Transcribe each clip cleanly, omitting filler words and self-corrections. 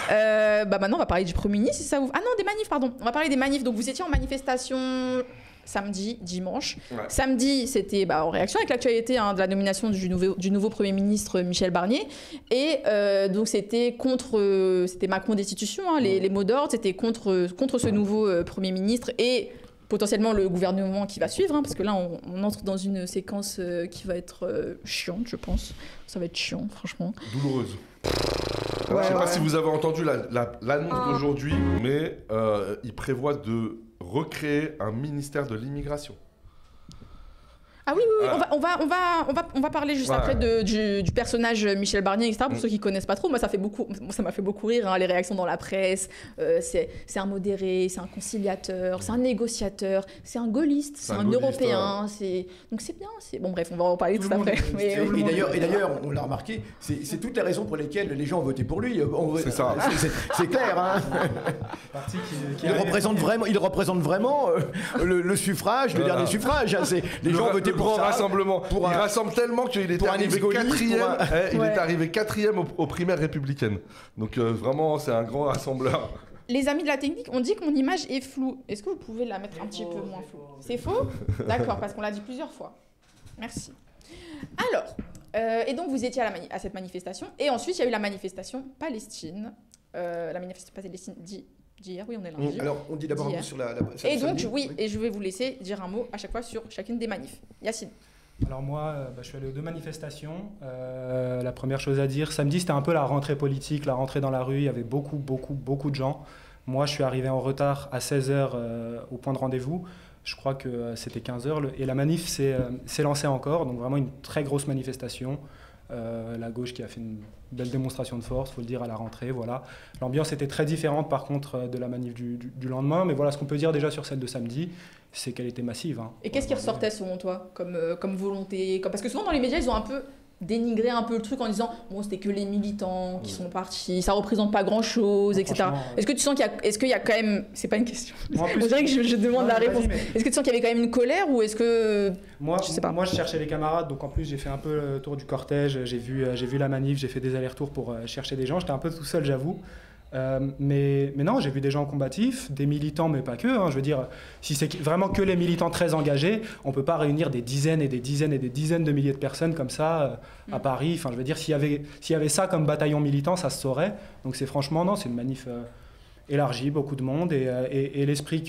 Bah maintenant, on va parler du Premier ministre, si ça vous... Ah non, des manifs, pardon. On va parler des manifs. Donc, vous étiez en manifestation samedi, dimanche. Ouais. Samedi, c'était en réaction avec l'actualité de la nomination du nouveau Premier ministre Michel Barnier. Et donc, c'était Macron destitution, hein, les mots d'ordre. C'était contre ce nouveau Premier ministre et potentiellement le gouvernement qui va suivre, hein, parce que là, on entre dans une séquence qui va être chiante, je pense. Ça va être chiant, franchement. Douloureuse. Je ne sais pas si vous avez entendu l'annonce d'aujourd'hui, mais il prévoit de recréer un ministère de l'immigration. Ah oui, on va parler juste après du personnage Michel Barnier, etc. Pour ceux qui ne connaissent pas trop, ça m'a fait beaucoup rire, hein, les réactions dans la presse. C'est un modéré, c'est un conciliateur, c'est un négociateur, c'est un gaulliste, c'est un européen. Donc c'est bien. Bon bref, on va en parler tout après. Et d'ailleurs, on l'a remarqué, c'est toutes les raisons pour lesquelles les gens ont voté pour lui. C'est ça. C'est clair. Hein. Il représente vraiment le suffrage, le dernier suffrage. Hein. Les gens ont voté pour ça. Rassemblement. Il rassemble tellement qu'il est arrivé quatrième. Il est arrivé quatrième aux primaires républicaines. Donc vraiment, c'est un grand rassembleur. Les amis de la technique, on dit que mon image est floue. Est-ce que vous pouvez la mettre un petit peu moins floue? C'est faux? D'accord, parce qu'on l'a dit plusieurs fois. Merci. Alors, et donc vous étiez à cette manifestation. Et ensuite, il y a eu la manifestation Palestine. La manifestation Palestine d'hier, oui, on est lundi. Alors, on dit d'abord un mot sur la et donc, oui, et je vais vous laisser dire un mot à chaque fois sur chacune des manifs. Yacine. Alors moi, je suis allé aux 2 manifestations. La première chose à dire, samedi, c'était un peu la rentrée politique, la rentrée dans la rue. Il y avait beaucoup de gens. Moi, je suis arrivé en retard à 16h au point de rendez-vous. Je crois que c'était 15h. Et la manif s'est lancée encore. Donc vraiment une très grosse manifestation. La gauche qui a fait une belle démonstration de force, il faut le dire, à la rentrée. Voilà. L'ambiance était très différente par contre de la manif du lendemain, mais voilà ce qu'on peut dire déjà sur celle de samedi, c'est qu'elle était massive. Hein. Et qu'est-ce qui ressortait selon toi comme volonté parce que souvent dans les médias, ils ont un peu dénigrer un peu le truc en disant bon c'était que les militants qui sont partis, ça représente pas grand chose, etc. Est-ce que tu sens qu'il y a quand même, c'est pas une question, on dirait que je demande la réponse, est-ce que tu sens qu'il y avait quand même une colère ou est-ce que moi je cherchais les camarades, donc en plus j'ai fait un peu le tour du cortège, j'ai vu la manif, j'ai fait des allers-retours pour chercher des gens, j'étais un peu tout seul j'avoue. Mais non, j'ai vu des gens combatifs, des militants, mais pas que. Hein, je veux dire, si c'est vraiment que les militants très engagés, on ne peut pas réunir des dizaines et des dizaines et des dizaines de milliers de personnes comme ça à Paris. Enfin, je veux dire, s'il y avait ça comme bataillon militant, ça se saurait. Donc c'est franchement, non, c'est une manif élargie, beaucoup de monde et l'esprit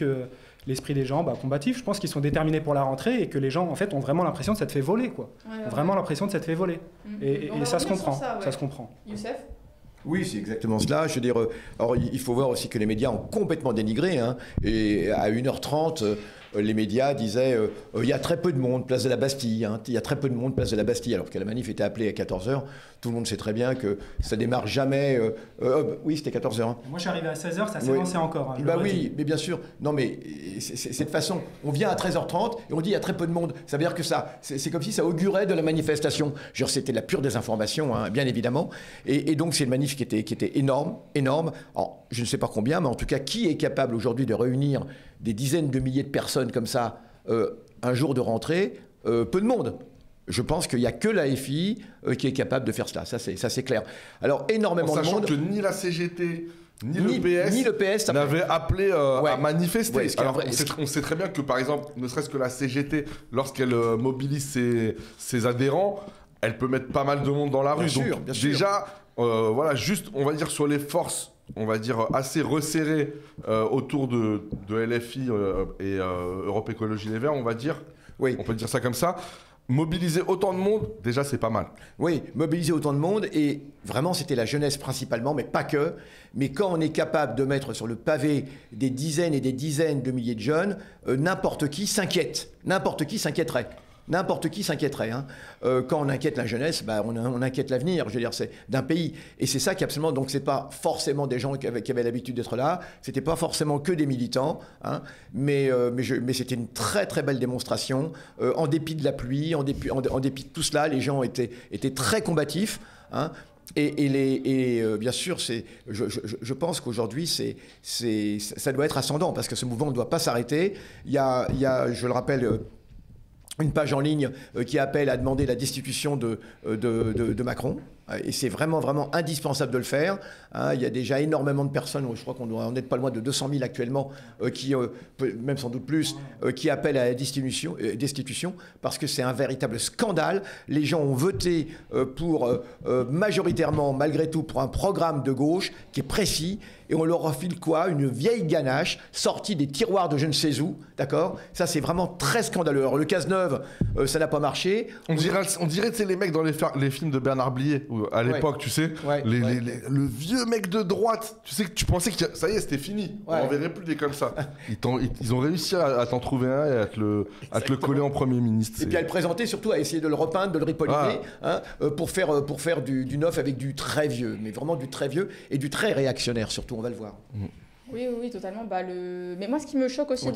des gens combatifs, je pense qu'ils sont déterminés pour la rentrée et que les gens en fait ont vraiment l'impression de s'être fait voler, quoi. Vraiment l'impression de s'être fait voler. Et ça se comprend. Ça se comprend. Youssef ? Oui, c'est exactement cela. Je veux dire, alors, il faut voir aussi que les médias ont complètement dénigré. Hein, et à 1h30, les médias disaient il y a très peu de monde, place de la Bastille. Hein, il y a très peu de monde, place de la Bastille. Alors que la manif était appelée à 14h. Tout le monde sait très bien que ça démarre jamais. Oui, c'était 14h. Hein. Moi, je suis arrivé à 16h, ça s'est lancé encore. Hein, oui, mais bien sûr. Non, mais c'est de façon. On vient à 13h30 et on dit il y a très peu de monde. Ça veut dire que c'est comme si ça augurait de la manifestation. Genre, c'était la pure désinformation, hein, bien évidemment. Et donc, c'est une manif qui était énorme. Alors, je ne sais pas combien, mais en tout cas, qui est capable aujourd'hui de réunir des dizaines de milliers de personnes comme ça un jour de rentrée? Peu de monde. Je pense qu'il n'y a que la FI qui est capable de faire cela. Ça, c'est clair. Alors, énormément de monde. Sachant que ni la CGT, ni le PS n'avaient appelé à manifester. Alors, on sait très bien que, par exemple, ne serait-ce que la CGT, lorsqu'elle mobilise ses adhérents, elle peut mettre pas mal de monde dans la rue. Bien sûr. Déjà, voilà, juste, on va dire, sur les forces, on va dire, assez resserrées autour de LFI et Europe Écologie Les Verts, on va dire. Oui. On peut dire ça comme ça. Mobiliser autant de monde, déjà, c'est pas mal. Oui, mobiliser autant de monde, et vraiment, c'était la jeunesse principalement, mais pas que. Mais quand on est capable de mettre sur le pavé des dizaines et des dizaines de milliers de jeunes, n'importe qui s'inquiète. N'importe qui s'inquiéterait. N'importe qui s'inquiéterait. Hein. Quand on inquiète la jeunesse, on inquiète l'avenir, je veux dire, c'est d'un pays. Et c'est ça qui absolument. Donc, c'est pas forcément des gens qui avaient l'habitude d'être là. C'était pas forcément que des militants. Hein. Mais c'était une très très belle démonstration. En dépit de la pluie, en dépit de tout cela, les gens étaient très combatifs. Hein. Et bien sûr, je pense qu'aujourd'hui, ça doit être ascendant parce que ce mouvement ne doit pas s'arrêter. Il y a, je le rappelle, une page en ligne qui appelle à demander la destitution de Macron. Et c'est vraiment, vraiment indispensable de le faire. Il y a déjà énormément de personnes, je crois qu'on doit en être pas loin de 200 000 actuellement, qui, même sans doute plus, qui appellent à la destitution, parce que c'est un véritable scandale. Les gens ont voté pour, majoritairement, malgré tout, pour un programme de gauche qui est précis, et on leur refile quoi? Une vieille ganache sortie des tiroirs de je ne sais où, d'accord? Ça, c'est vraiment très scandaleux. Alors, le Cazeneuve, ça n'a pas marché. On dirait tu sais, les mecs dans les films de Bernard Blier, à l'époque, tu sais, le vieux mec de droite, tu sais, que tu pensais que ça y est, c'était fini. On n'en verrait plus des comme ça. Ils ont réussi à t'en trouver un et à te le coller en Premier ministre. Et puis à le présenter, surtout à essayer de le repeindre, de le ripoliner, pour faire du neuf avec du très vieux, mais vraiment du très vieux et du très réactionnaire surtout, on va le voir. Oui, totalement. Mais moi, ce qui me choque aussi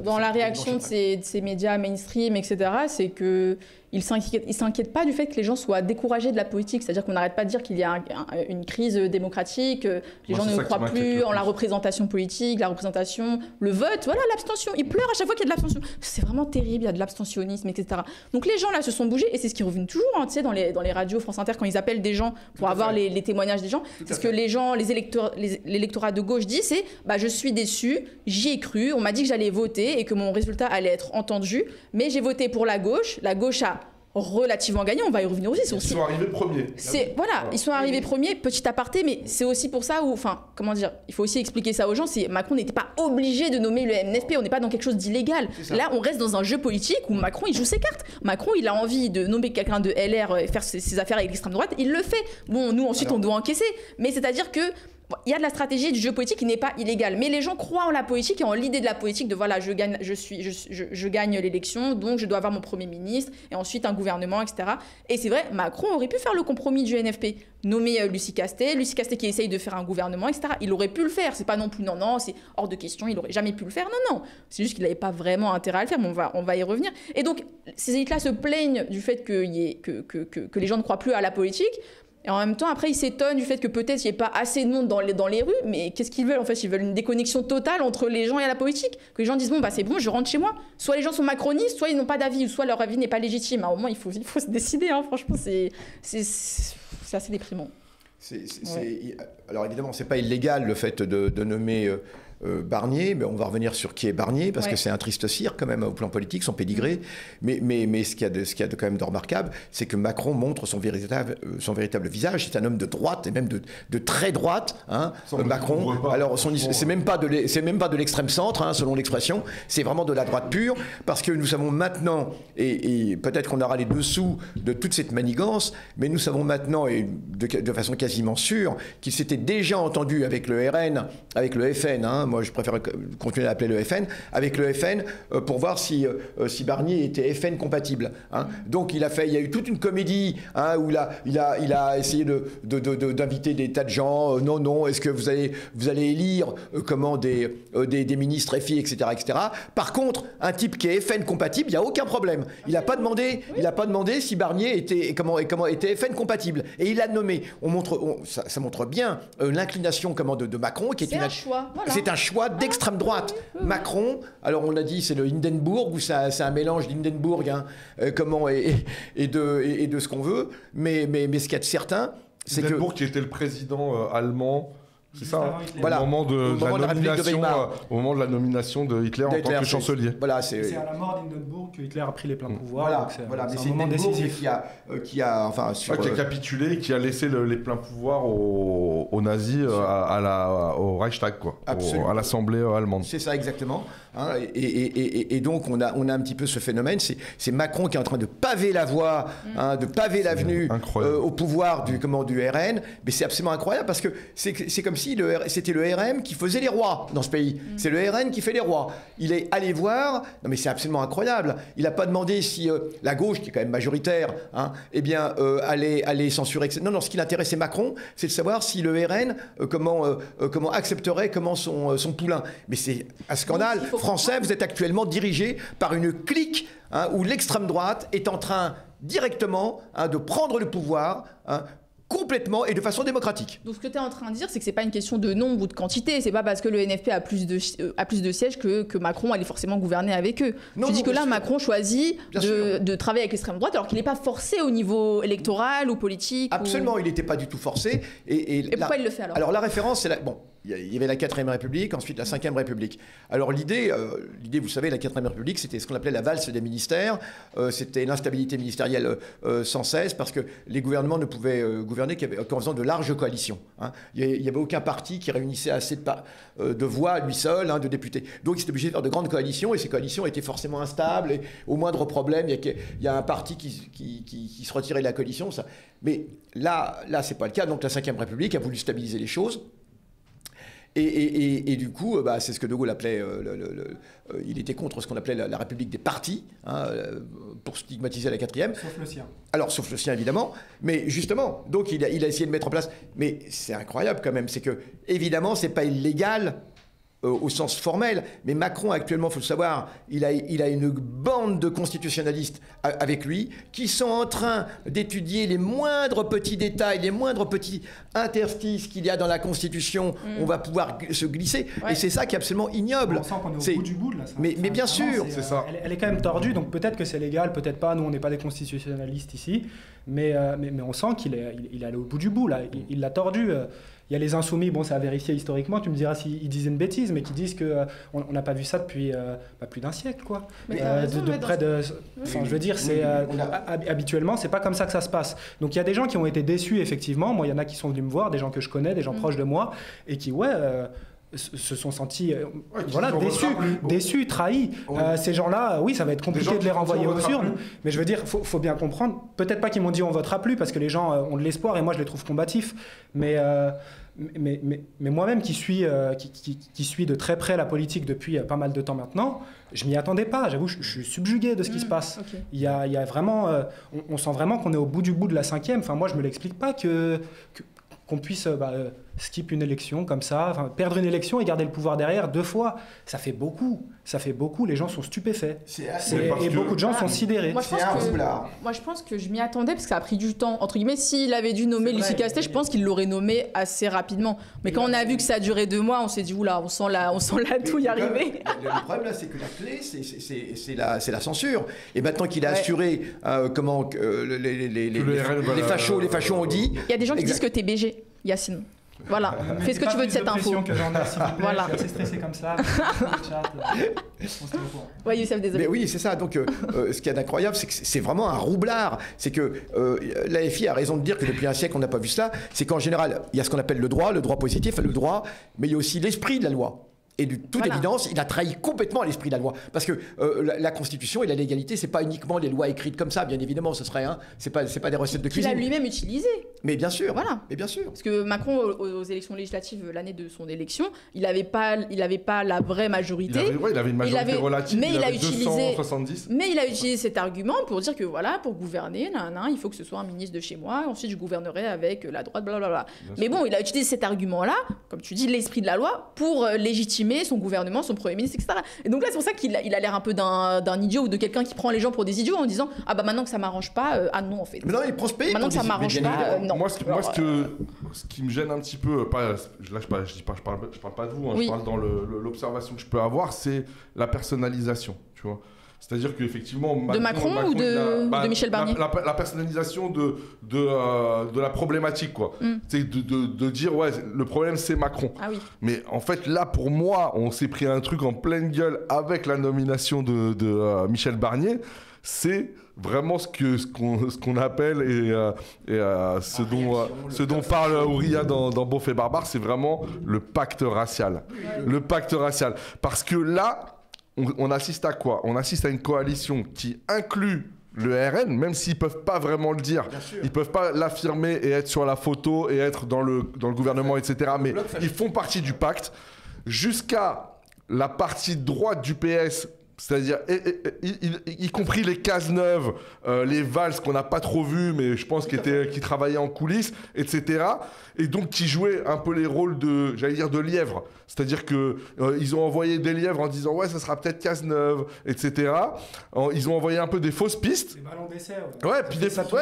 dans la réaction de ces médias mainstream, etc., c'est qu'ils ne s'inquiètent pas du fait que les gens soient découragés de la politique. C'est-à-dire qu'on n'arrête pas de dire qu'il y a une crise démocratique, les gens ne croient plus en la représentation politique, la représentation, le vote, voilà, l'abstention. Ils pleurent à chaque fois qu'il y a de l'abstention. C'est vraiment terrible, il y a de l'abstentionnisme, etc. Donc les gens là se sont bougés, et c'est ce qui revient toujours, tu sais, dans les radios France Inter, quand ils appellent des gens pour avoir les témoignages des gens. C'est ce que les gens, l'électorat de gauche dit, c'est je suis déçu, j'y ai cru, on m'a dit que j'allais voter et que mon résultat allait être entendu, mais j'ai voté pour la gauche a relativement gagné, on va y revenir aussi. Ils sont arrivés premiers. Ils sont arrivés premiers, petit aparté, mais c'est aussi pour ça où, il faut aussi expliquer ça aux gens, Macron n'était pas obligé de nommer le MNFP, on n'est pas dans quelque chose d'illégal. Là, on reste dans un jeu politique où Macron, il joue ses cartes. Macron, il a envie de nommer quelqu'un de LR et faire ses affaires avec l'extrême droite, il le fait. Bon, nous, ensuite, on doit encaisser. Mais c'est-à-dire que il y a de la stratégie du jeu politique qui n'est pas illégale, mais les gens croient en la politique et en l'idée de la politique de je gagne l'élection, donc je dois avoir mon Premier ministre et ensuite un gouvernement, etc. Et c'est vrai, Macron aurait pu faire le compromis du NFP, nommer Lucie Castet qui essaye de faire un gouvernement, etc. Il aurait pu le faire, c'est pas non plus non, c'est hors de question, il aurait jamais pu le faire, non, c'est juste qu'il n'avait pas vraiment intérêt à le faire, mais on va y revenir. Et donc ces élites-là se plaignent du fait que les gens ne croient plus à la politique. Et en même temps, après, ils s'étonnent du fait que peut-être il n'y ait pas assez de monde dans les rues. Mais qu'est-ce qu'ils veulent en fait? Ils veulent une déconnexion totale entre les gens et la politique. Que les gens disent c'est bon, je rentre chez moi. Soit les gens sont macronistes, soit ils n'ont pas d'avis, ou soit leur avis n'est pas légitime. À un moment, il faut se décider. Franchement, c'est assez déprimant. Alors évidemment, c'est pas illégal le fait de nommer Barnier, mais on va revenir sur qui est Barnier, parce que c'est un triste cirque quand même au plan politique, son pédigré. Mais ce qu'il y a de quand même de remarquable, c'est que Macron montre son véritable visage. C'est un homme de droite, et même de très droite. Macron. Alors c'est même pas de l'extrême centre, selon l'expression. C'est vraiment de la droite pure, parce que nous savons maintenant, et peut-être qu'on aura les dessous de toute cette manigance, mais nous savons maintenant, et de façon quasiment sûre, qu'il s'était déjà entendu avec le RN, avec le FN. Moi, je préfère continuer à l'appeler le FN, avec le FN, pour voir si Barnier était FN compatible. Donc, il y a eu toute une comédie où il a essayé d'inviter des tas de gens. Non, est-ce que vous allez élire des ministres FI, etc., etc. Par contre, un type qui est FN compatible, il n'y a aucun problème. Il n'a pas demandé si Barnier était FN compatible. Et il l'a nommé. Ça montre bien l'inclination de Macron, qui est un choix. Voilà. C'est un choix d'extrême droite. Macron, alors on a dit c'est le Hindenburg, ou c'est un mélange d'Hindenburg et de ce qu'on veut, mais ce qu'il y a de certain, c'est que... Hindenburg qui était le président allemand... C'est ça, voilà. Au moment de la nomination de Hitler en tant que chancelier. Voilà, c'est à la mort d'Hindenburg que Hitler a pris les pleins pouvoirs. Voilà, mais c'est un moment décisif qui a capitulé, qui a laissé les pleins pouvoirs aux nazis, au Reichstag, à l'Assemblée allemande. C'est ça exactement. Et donc on a un petit peu ce phénomène. C'est Macron qui est en train de paver la voie, de paver l'avenue au pouvoir du RN. Mais c'est absolument incroyable, parce que c'est comme si c'était le RM qui faisait les rois dans ce pays. C'est le RN qui fait les rois. Il est allé voir, non mais c'est absolument incroyable, il n'a pas demandé si la gauche, qui est quand même majoritaire, allait censurer. Non, ce qui l'intéressait Macron, c'est de savoir si le RN comment accepterait son poulain. Mais c'est un scandale. Français, vous êtes actuellement dirigé par une clique où l'extrême droite est en train directement de prendre le pouvoir complètement et de façon démocratique. Donc ce que tu es en train de dire, c'est que c'est pas une question de nombre ou de quantité. C'est pas parce que le NFP a plus de sièges que Macron allait forcément gouverner avec eux. Tu dis que là, Macron choisit de travailler avec l'extrême droite alors qu'il n'est pas forcé au niveau électoral ou politique. Absolument, il n'était pas du tout forcé. Et pourquoi il le fait alors? Alors la référence, c'est bon. Il y avait la 4ème République, ensuite la 5e République. Alors l'idée, vous savez, la 4ème République, c'était ce qu'on appelait la valse des ministères. C'était l'instabilité ministérielle sans cesse, parce que les gouvernements ne pouvaient gouverner qu'en faisant de larges coalitions. Hein. Il n'y avait aucun parti qui réunissait assez de voix à lui seul, de députés. Donc il était obligé de faire de grandes coalitions, et ces coalitions étaient forcément instables, et au moindre problème, il y a un parti qui se retirait de la coalition. Ça. Mais là c'est pas le cas. Donc la 5e République a voulu stabiliser les choses. Et du coup, c'est ce que De Gaulle appelait, il était contre ce qu'on appelait la République des partis, pour stigmatiser la 4e. Sauf le sien. Alors, sauf le sien, évidemment. Mais justement, donc il a essayé de mettre en place. Mais c'est incroyable quand même, c'est que, évidemment, c'est pas illégal au sens formel, mais Macron actuellement, il faut le savoir, il a une bande de constitutionnalistes avec lui qui sont en train d'étudier les moindres petits détails, les moindres petits interstices qu'il y a dans la Constitution. On va pouvoir se glisser, et c'est ça qui est absolument ignoble. On sent qu'on est au bout du bout là. Mais bien sûr, c'est ça. Elle est quand même tordue, donc peut-être que c'est légal, peut-être pas. Nous, on n'est pas des constitutionnalistes ici, mais on sent qu'il est allé au bout du bout là. Il l'a tordu. Il y a les Insoumis, bon, c'est à vérifier historiquement, tu me diras s'ils disaient une bêtise, mais qui disent qu'on n'a pas vu ça depuis plus d'un siècle, quoi. Je veux dire, habituellement, c'est pas comme ça que ça se passe. Donc il y a des gens qui ont été déçus, effectivement. Moi, il y en a qui sont venus me voir, des gens que je connais, des gens proches de moi, et qui, se sont sentis déçus, trahis. Ces gens-là, oui, ça va être compliqué de les renvoyer aux urnes, mais je veux dire, faut bien comprendre, peut-être pas qu'ils m'ont dit on votera plus, parce que les gens ont de l'espoir, et moi je les trouve combatifs, mais moi-même qui suis de très près la politique depuis pas mal de temps maintenant, je m'y attendais pas, j'avoue, je suis subjugué de ce qui se passe. Okay. Il y a vraiment, on sent vraiment qu'on est au bout du bout de la 5e, enfin moi je me l'explique pas qu'on puisse skip une élection comme ça, perdre une élection et garder le pouvoir derrière 2 fois, ça fait beaucoup, les gens sont stupéfaits. Beaucoup de gens sont sidérés. Moi je pense que je m'y attendais parce que ça a pris du temps, entre guillemets. S'il avait dû nommer Lucie Castet, je pense qu'il l'aurait nommé assez rapidement. Mais quand on a vu que ça a duré 2 mois, on s'est dit oula, on sent la douille arriver. Le problème là, c'est que la clé, c'est la censure. Et maintenant qu'il a assuré les fachos ont dit. Il y a des gens qui disent que t'es BG, Yacine. Voilà, fais ce que tu veux de cette info. Voilà. Je suis assez stressé comme ça. Ouais, Youssef, désolé. Mais oui, c'est ça. Donc, ce qu'il y a d'incroyable, c'est que c'est vraiment un roublard. C'est que l'AFI a raison de dire que depuis un siècle, on n'a pas vu cela. C'est qu'en général, il y a ce qu'on appelle le droit positif, mais il y a aussi l'esprit de la loi. Et de toute évidence, il a trahi complètement l'esprit de la loi. Parce que la Constitution et la légalité, c'est pas uniquement les lois écrites comme ça, bien évidemment, ce serait, c'est pas des recettes de cuisine. Qu'il a lui-même utilisé. Mais bien sûr. Voilà. Mais bien sûr. Parce que Macron, aux élections législatives, l'année de son élection, il n'avait pas la vraie majorité. Il avait une majorité relative. Mais il a utilisé 270. Mais il a utilisé cet argument pour dire que pour gouverner, il faut que ce soit un ministre de chez moi. Ensuite, je gouvernerai avec la droite, blablabla. Mais bon, il a utilisé cet argument-là, comme tu dis, l'esprit de la loi, pour légitimer son gouvernement, son Premier ministre, etc. Et donc là, c'est pour ça qu'il a l'air un peu d'un idiot ou de quelqu'un qui prend les gens pour des idiots en disant maintenant que ça m'arrange pas, non en fait. Mais non, il prend ce pays. Maintenant que ça m'arrange pas, non. Moi, ce qui me gêne un petit peu, je parle pas de vous, je parle dans l'observation que je peux avoir, c'est la personnalisation, tu vois. C'est-à-dire qu'effectivement... De Macron ou de Michel Barnier? La personnalisation de la problématique, quoi. C'est de dire, le problème, c'est Macron. Ah oui. Mais en fait, là, pour moi, on s'est pris un truc en pleine gueule avec la nomination de Michel Barnier. C'est vraiment ce qu'on appelle ce dont parle Ouria dans Beauf et Barbare, c'est vraiment le pacte racial. Le pacte racial. Parce que là... On assiste à quoi? On assiste à une coalition qui inclut le RN, même s'ils ne peuvent pas vraiment le dire. Ils ne peuvent pas l'affirmer et être sur la photo et être dans le gouvernement, etc. Mais ils font partie du pacte. Jusqu'à la partie droite du PS C'est-à-dire, y compris les Cazeneuve, les Valls qu'on n'a pas trop vus, mais je pense qui travaillaient en coulisses, etc. Et donc qui jouaient un peu les rôles de, j'allais dire, de lièvres. C'est-à-dire qu'ils ont envoyé des lièvres en disant « Ouais, ça sera peut-être Cazeneuve, etc. » Ils ont envoyé un peu des fausses pistes. Des ballons d'essai. Ouais,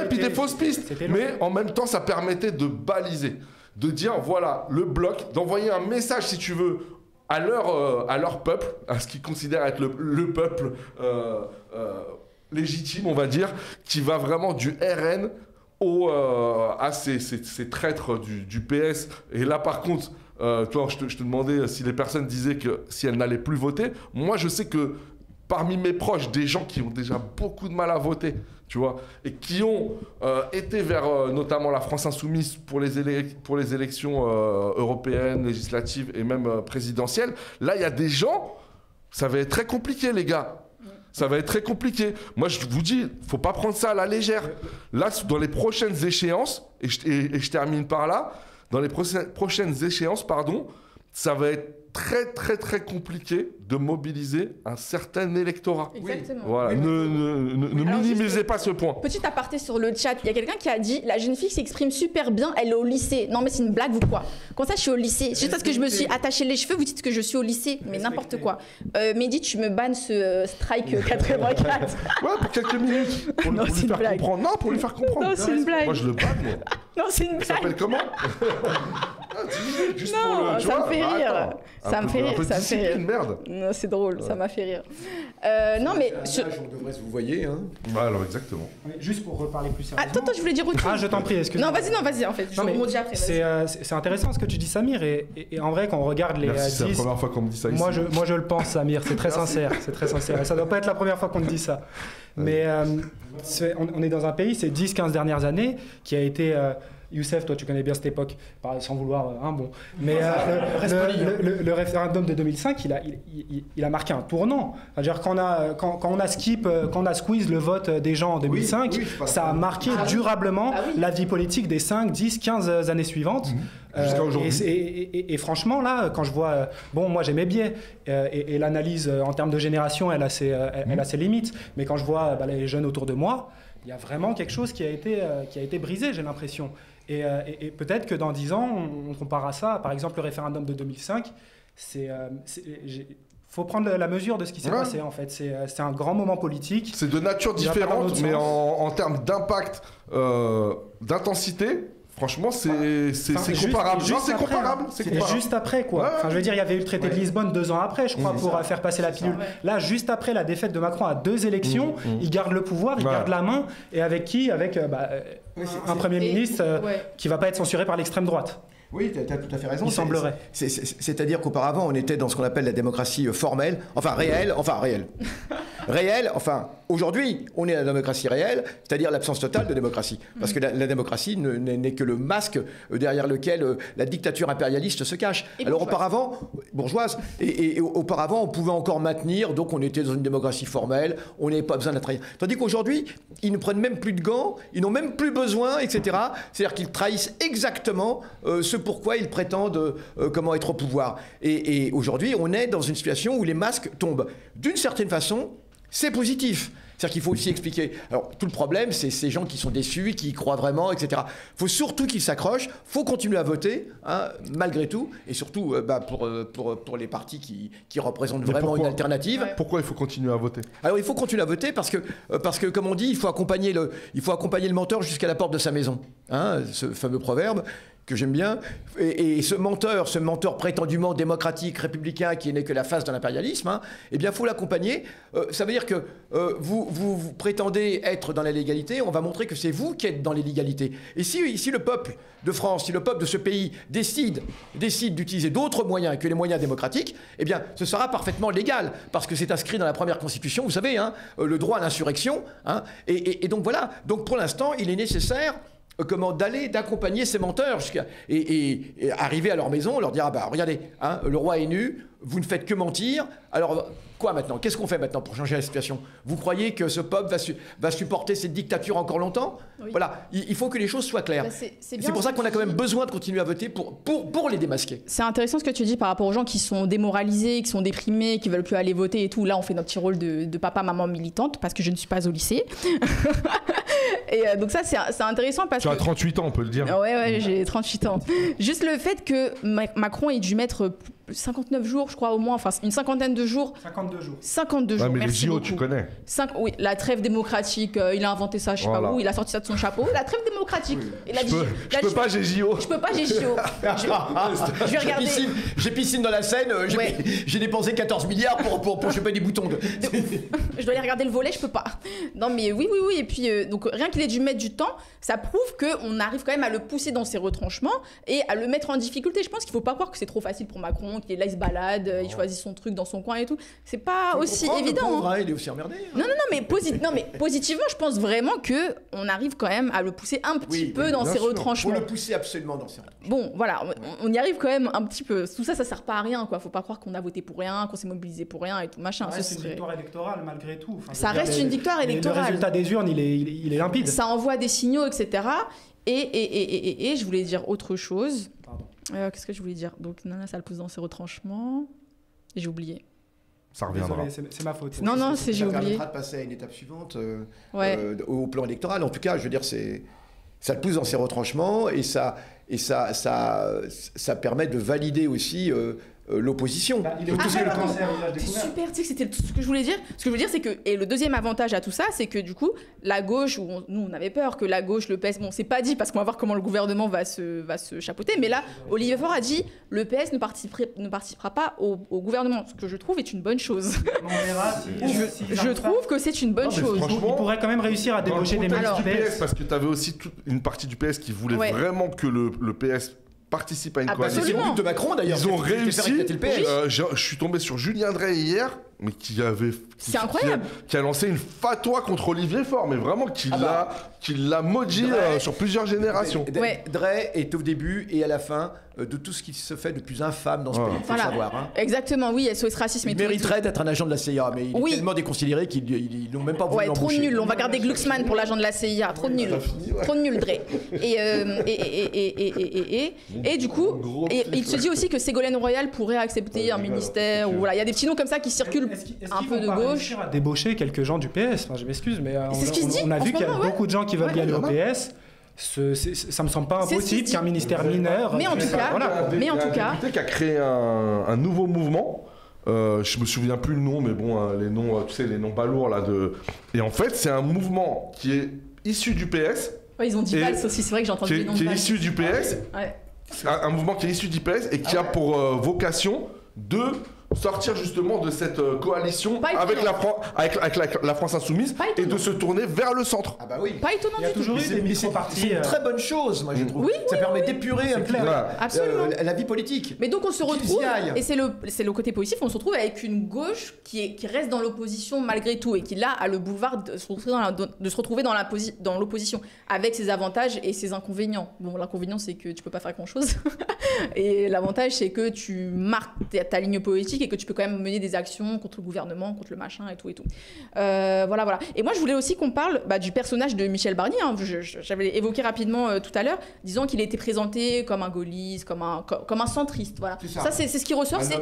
puis des fausses pistes. Mais en même temps, ça permettait de baliser. De dire, voilà, le bloc, d'envoyer un message, si tu veux, à leur peuple, à ce qu'ils considèrent être le peuple légitime, on va dire, qui va vraiment du RN à ces traîtres du PS. Et là, par contre, toi, je te demandais si les personnes disaient que si elles n'allaient plus voter. Moi, je sais que parmi mes proches, des gens qui ont déjà beaucoup de mal à voter, tu vois, et qui ont été vers notamment la France Insoumise pour les élections européennes, législatives et même présidentielles. Là, il y a des gens, ça va être très compliqué, les gars. Ça va être très compliqué. Moi, je vous dis, faut pas prendre ça à la légère. Là, dans les prochaines échéances, et je termine par là, dans les prochaines échéances, ça va être très très très compliqué de mobiliser un certain électorat. Exactement. Voilà. Oui. Ne minimisez pas ce point. Petit aparté sur le chat, il y a quelqu'un qui a dit la jeune fille s'exprime super bien, elle est au lycée. Non mais c'est une blague ou quoi? Quand ça je suis au lycée, juste parce que je me suis attaché les cheveux, vous dites que je suis au lycée, mais n'importe quoi. Mehdi, tu me bannes ce strike 84. Ouais, pour quelques minutes. Pour lui faire comprendre. Non, pour lui faire comprendre. Non, c'est une blague. Moi je le banne, mais... Non, c'est une blague. Ça s'appelle comment? 10 minutes, juste non, pour le... ça me fait rire. Ça me fait rire, un peu ça me fait rire. Merde. Non, c'est drôle, ça m'a fait rire. Non, mais... On devrait se vous voyez, hein. Bah alors, exactement. Juste pour reparler plus sérieusement... Attends, je voulais dire autre chose. Ah, je t'en prie, excuse-moi. Non, vas-y, en fait. Je rebondis après. C'est intéressant ce que tu dis, Samir, et en vrai, quand on regarde les 10... C'est la première fois qu'on me dit ça ici. Moi, je le pense, Samir, c'est très sincère, c'est très sincère. Et ça doit pas être la première fois qu'on te dit ça. Mais on est dans un pays, ces 10-15 dernières années, qui a été... Youssef, toi tu connais bien cette époque, sans vouloir, bon. Mais le référendum de 2005, il a marqué un tournant. C'est-à-dire quand on a squeeze le vote des gens en 2005, ça a marqué durablement la vie politique des 5, 10, 15 années suivantes. Jusqu'à aujourd'hui. Et franchement, là, quand je vois... moi j'ai mes biais, et l'analyse en termes de génération, elle a ses limites. Mais quand je vois les jeunes autour de moi, il y a vraiment quelque chose qui a été brisé, j'ai l'impression. Et peut-être que dans 10 ans, on compare à ça. Par exemple, le référendum de 2005, faut prendre la mesure de ce qui s'est passé, en fait. C'est un grand moment politique. C'est de nature différente, mais en termes d'impact, d'intensité... Franchement, c'est comparable. C'est comparable. C'était juste après, quoi. Ouais. Enfin, je veux dire, il y avait eu le traité de Lisbonne 2 ans après, je crois, pour faire passer la pilule. Là, juste après la défaite de Macron à 2 élections, il garde le pouvoir, il garde la main. Et avec qui? Avec un Premier ministre qui ne va pas être censuré par l'extrême droite. Oui, tu as tout à fait raison. Il semblerait. C'est-à-dire qu'auparavant, on était dans ce qu'on appelle la démocratie formelle, réelle. Aujourd'hui, on est à la démocratie réelle, c'est-à-dire l'absence totale de démocratie. Parce que la démocratie n'est que le masque derrière lequel la dictature impérialiste se cache. Alors auparavant, bourgeoise, et auparavant, on pouvait encore maintenir, donc on était dans une démocratie formelle, on n'avait pas besoin de la trahir. Tandis qu'aujourd'hui, ils ne prennent même plus de gants, ils n'ont même plus besoin, etc. C'est-à-dire qu'ils trahissent exactement ce pourquoi ils prétendent être au pouvoir. Et aujourd'hui, on est dans une situation où les masques tombent. D'une certaine façon, c'est positif. C'est-à-dire qu'il faut aussi expliquer. Alors, tout le problème, c'est ces gens qui sont déçus, qui y croient vraiment, etc. Il faut surtout qu'ils s'accrochent. Il faut continuer à voter, malgré tout. Et surtout pour les partis qui représentent vraiment une alternative. Pourquoi il faut continuer à voter? Alors, il faut continuer à voter parce que comme on dit, il faut accompagner le menteur jusqu'à la porte de sa maison. Ce fameux proverbe que j'aime bien, et ce menteur prétendument démocratique, républicain, qui n'est que la face de l'impérialisme, eh bien, il faut l'accompagner. Ça veut dire que vous prétendez être dans la légalité, on va montrer que c'est vous qui êtes dans l'illégalité. Et si le peuple de France, si le peuple de ce pays décide d'utiliser d'autres moyens que les moyens démocratiques, eh bien, ce sera parfaitement légal, parce que c'est inscrit dans la première Constitution, vous savez, le droit à l'insurrection. Et donc voilà, donc pour l'instant, il est nécessaire d'accompagner ces menteurs et arriver à leur maison, leur dire regardez, le roi est nu, vous ne faites que mentir. Alors, quoi maintenant? Qu'est-ce qu'on fait maintenant pour changer la situation? Vous croyez que ce peuple va supporter cette dictature encore longtemps? Oui. Voilà, il faut que les choses soient claires. C'est pour ça qu'on a quand même besoin de continuer à voter pour les démasquer. C'est intéressant ce que tu dis par rapport aux gens qui sont démoralisés, qui sont déprimés, qui veulent plus aller voter et tout. Là, on fait notre petit rôle de papa, maman militante parce que je ne suis pas au lycée. Et donc ça, c'est intéressant parce que... Tu as 38 ans, on peut le dire. Ouais, j'ai 38 ans. Juste le fait que Macron ait dû mettre 59 jours, je crois, au moins, enfin une cinquantaine de jours. 52 jours. 52 jours, mais merci les JO, beaucoup. tu connais. Oui, la trêve démocratique, il a inventé ça, je sais pas où, il a sorti ça de son chapeau. La trêve démocratique. Il a dit, je peux pas, j'ai JO. Je peux pas, j'ai JO. Je vais regarder. J'ai piscine dans la Seine, j'ai dépensé 14 milliards pour choper des boutons. Je dois aller regarder le volet, je peux pas. Non mais oui. Et puis, donc rien qu'il ait dû mettre du temps, ça prouve qu'on arrive quand même à le pousser dans ses retranchements et à le mettre en difficulté. Je pense qu'il faut pas croire que c'est trop facile pour Macron, qu'il est là, il se balade, il choisit son truc dans son coin et tout. C'est pas aussi évident. Le pauvre, il est aussi emmerdé. Non, mais positivement, je pense vraiment qu'on arrive quand même à le pousser un petit peu dans ses retranchements. Faut le pousser absolument dans ses retranchements. Bon, voilà, on y arrive quand même un petit peu. Tout ça, ça sert pas à rien, quoi. Faut pas croire qu'on a voté pour rien, qu'on s'est mobilisé pour rien et tout machin. C'est une victoire électorale malgré tout. Enfin, ça reste une victoire électorale. Le résultat des urnes, il est limpide. Ça envoie des signaux, etc. Et je voulais dire autre chose. Qu'est-ce que je voulais dire? Donc, Nana, ça le pousse dans ses retranchements. Et j'ai oublié. Ça reviendra. C'est ma faute. Non, j'ai oublié. Ça permettra de passer à une étape suivante au plan électoral. En tout cas, je veux dire, ça le pousse dans ses retranchements et ça permet de valider aussi l'opposition. C'est super, tu sais que c'était ce que je voulais dire. Ce que je veux dire, c'est que, et le deuxième avantage à tout ça, c'est que du coup, la gauche, nous on avait peur que la gauche, le PS, bon c'est pas dit parce qu'on va voir comment le gouvernement va se chapeauter, mais là, Olivier Faure a dit, le PS ne participera pas au gouvernement, ce que je trouve est une bonne chose. Je trouve que c'est une bonne chose. Il pourrait quand même réussir à débaucher des membres du PS. Parce que tu avais aussi une partie du PS qui voulait vraiment que le PS participe à une coalition. C'est le but de Macron d'ailleurs. Ils ont réussi. Je suis tombé sur Julien Drey hier, mais qui a lancé une fatwa contre Olivier Faure, mais vraiment qui l'a maudit sur plusieurs générations. Drey est au début et à la fin de tout ce qui se fait de plus infâme dans ce pays. Faut le savoir. Hein. Exactement, oui, SOS Racisme et tout. Il mériterait d'être un agent de la CIA, mais il est tellement déconsidéré qu'ils n'ont même pas voulu l'embaucher. Trop nul. On va garder Glucksmann pour l'agent de la CIA. Trop nul. Trop nul, Drey. Et du coup, il se dit aussi que Ségolène Royal pourrait accepter un ministère. Ou voilà, il y a des petits noms comme ça qui circulent un peu de gauche. À débaucher quelques gens du PS. Enfin, je m'excuse, mais on a vu qu'il y a beaucoup de gens qui veulent y aller au PS. Ça me semble pas impossible qu'un ministère mineur. Mais en tout cas, il y a un député qui a créé un nouveau mouvement. Je me souviens plus le nom, mais bon, les noms, tu sais, les noms pas lourds là Et en fait, c'est un mouvement qui est issu du PS. Ouais, ils ont dit Valls aussi. C'est vrai que j'ai entendu les noms de Valls. Qui est issu du PS. Un mouvement qui est issu du PS et qui a pour vocation de sortir justement de cette coalition avec la France Insoumise et de se tourner vers le centre. Ah bah oui. Pas étonnant. Il y a toujours eu des micro-partis. C'est une très bonne chose, moi je trouve. Ça permet d'épurer un peu la vie politique. Mais donc on se retrouve, et c'est le côté positif, on se retrouve avec une gauche qui reste dans l'opposition malgré tout et qui là a le boulevard de se retrouver dans l'opposition avec ses avantages et ses inconvénients. Bon, l'inconvénient c'est que tu peux pas faire grand chose et l'avantage c'est que tu marques ta ligne politique et que tu peux quand même mener des actions contre le gouvernement, contre le machin et tout et tout. Voilà. Et moi, je voulais aussi qu'on parle du personnage de Michel Barnier. Hein. J'avais évoqué rapidement tout à l'heure, disant qu'il a été présenté comme un gaulliste, comme un centriste. Voilà. Ça c'est ce qui ressort. C'est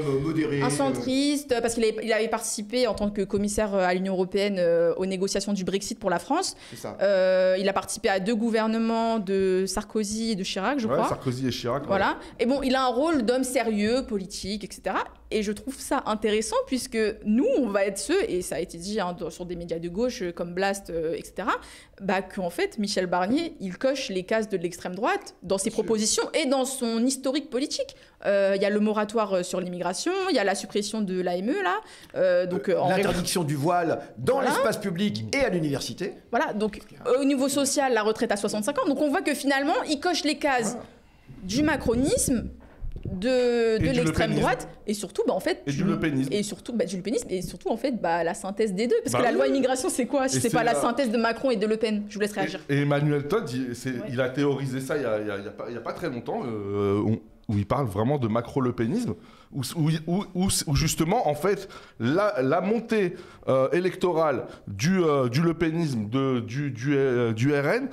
un centriste, parce qu'il avait participé en tant que commissaire à l'Union européenne aux négociations du Brexit pour la France. Il a participé à 2 gouvernements de Sarkozy et de Chirac, je crois. Sarkozy et Chirac. Voilà. Et bon, il a un rôle d'homme sérieux, politique, etc. Et je trouve ça intéressant puisque nous, on va être ceux, et ça a été dit sur des médias de gauche comme Blast, etc., qu'en fait, Michel Barnier, il coche les cases de l'extrême droite dans ses propositions et dans son historique politique. Il y a le moratoire sur l'immigration, il y a la suppression de l'AME, là. L'interdiction du voile dans l'espace public et à l'université. Voilà, donc au niveau social, la retraite à 65 ans. Donc on voit que finalement, il coche les cases du macronisme, de l'extrême droite et surtout du lepénisme et surtout en fait la synthèse des deux parce que la loi immigration c'est quoi si c'est pas la synthèse de Macron et de Le Pen. Je vous laisse réagir. Et Emmanuel Todd il a théorisé ça il y a pas très longtemps. où il parle vraiment de macro-lepénisme, où justement, en fait, la montée électorale du lepénisme, du RN,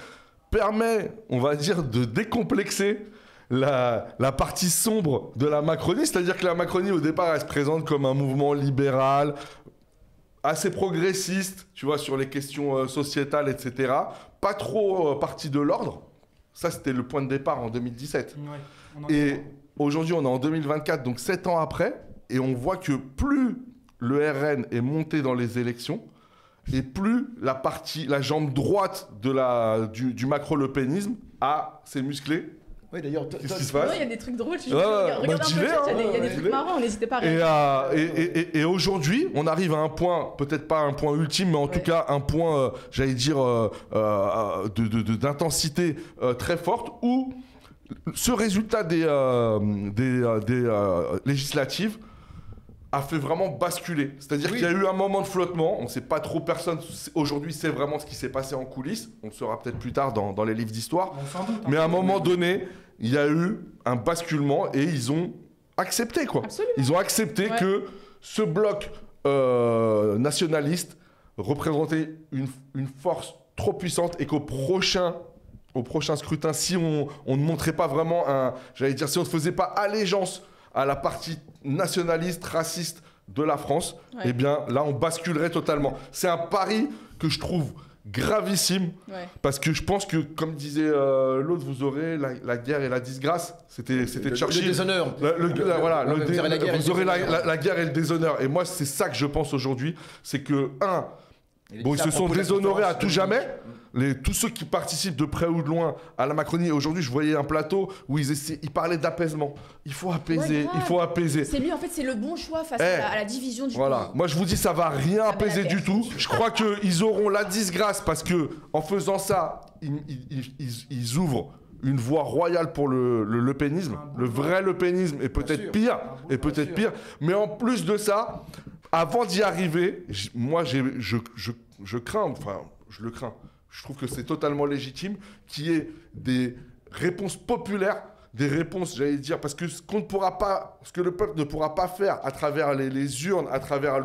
permet, on va dire, de décomplexer la partie sombre de la Macronie, c'est-à-dire que la Macronie, au départ, elle se présente comme un mouvement libéral, assez progressiste, tu vois, sur les questions sociétales, etc. Pas trop parti de l'ordre. Ça, c'était le point de départ en 2017. Ouais, et aujourd'hui, on est en 2024, donc 7 ans après, et on voit que plus le RN est monté dans les élections, et plus la jambe droite du macro-lepénisme s'est musclée. Oui, d'ailleurs, qu'est-ce qui se passe ? Il y a des trucs drôles. Regarde un peu, il y a des trucs marrants, n'hésitez pas à réagir. Et aujourd'hui, on arrive à un point, peut-être pas un point ultime, mais en tout cas un point, j'allais dire, d'intensité très forte, où ce résultat des législatives a fait vraiment basculer. C'est-à-dire qu'il y a eu un moment de flottement, on ne sait pas trop, personne aujourd'hui sait vraiment ce qui s'est passé en coulisses, on le saura peut-être plus tard dans les livres d'histoire, mais à un moment donné, il y a eu un basculement et ils ont accepté, quoi. Absolument. Ils ont accepté que ce bloc nationaliste représentait une force trop puissante et qu'au prochain scrutin, si on ne montrait pas vraiment j'allais dire, si on ne faisait pas allégeance à la partie nationaliste, raciste de la France, eh bien là, on basculerait totalement. C'est un pari que je trouve gravissime, parce que je pense que, comme disait l'autre, vous aurez la guerre et la disgrâce. C'était Churchill. Le déshonneur. Vous aurez la guerre et le déshonneur. Et moi, c'est ça que je pense aujourd'hui. C'est que, ils se sont déshonorés à tout jamais. Tous ceux qui participent de près ou de loin à la Macronie, aujourd'hui je voyais un plateau où ils parlaient d'apaisement. Il faut apaiser, il faut apaiser. C'est lui, en fait, c'est le bon choix face à la division du pays. Moi je vous dis, ça va rien apaiser du tout. Je crois qu'ils auront la disgrâce parce que en faisant ça, ils ouvrent une voie royale pour le lepénisme, le vrai lepénisme, et peut-être pire, Mais en plus de ça, avant d'y arriver, moi je crains, je le crains. Je trouve que c'est totalement légitime qu'il y ait des réponses populaires, des réponses, j'allais dire, parce que ce que le peuple ne pourra pas faire à travers les urnes, à travers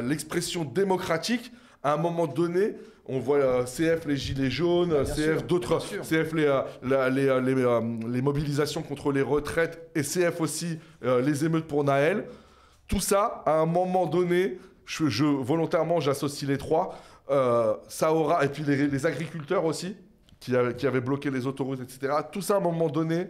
l'expression démocratique, à un moment donné, on voit CF les gilets jaunes, CF d'autres, CF les mobilisations contre les retraites et CF aussi les émeutes pour Naël. Tout ça, à un moment donné, volontairement j'associe les trois. Ça aura, et puis les agriculteurs aussi, qui avaient bloqué les autoroutes, etc. Tout ça, à un moment donné,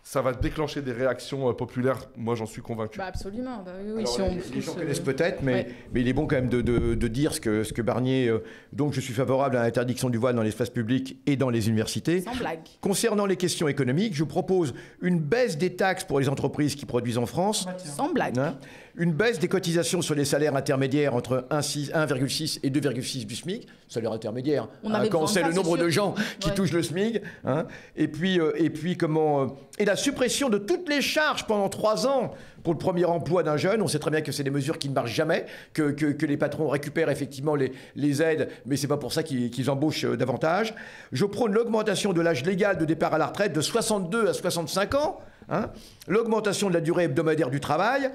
ça va déclencher des réactions populaires. Moi, j'en suis convaincu. Absolument. Oui, alors, les gens connaissent peut-être, mais il est bon quand même de dire ce que Barnier... donc, je suis favorable à l'interdiction du voile dans l'espace public et dans les universités. Sans blague. Concernant les questions économiques, je propose une baisse des taxes pour les entreprises qui produisent en France. Sans blague. Une baisse des cotisations sur les salaires intermédiaires entre 1,6 et 2,6 du SMIC, salaire intermédiaire, quand on sait le nombre de gens qui touchent le SMIC. Et puis et la suppression de toutes les charges pendant 3 ans pour le premier emploi d'un jeune. On sait très bien que c'est des mesures qui ne marchent jamais, que les patrons récupèrent effectivement les aides, mais c'est pas pour ça qu'ils embauchent davantage. Je prône l'augmentation de l'âge légal de départ à la retraite de 62 à 65 ans. L'augmentation de la durée hebdomadaire du travail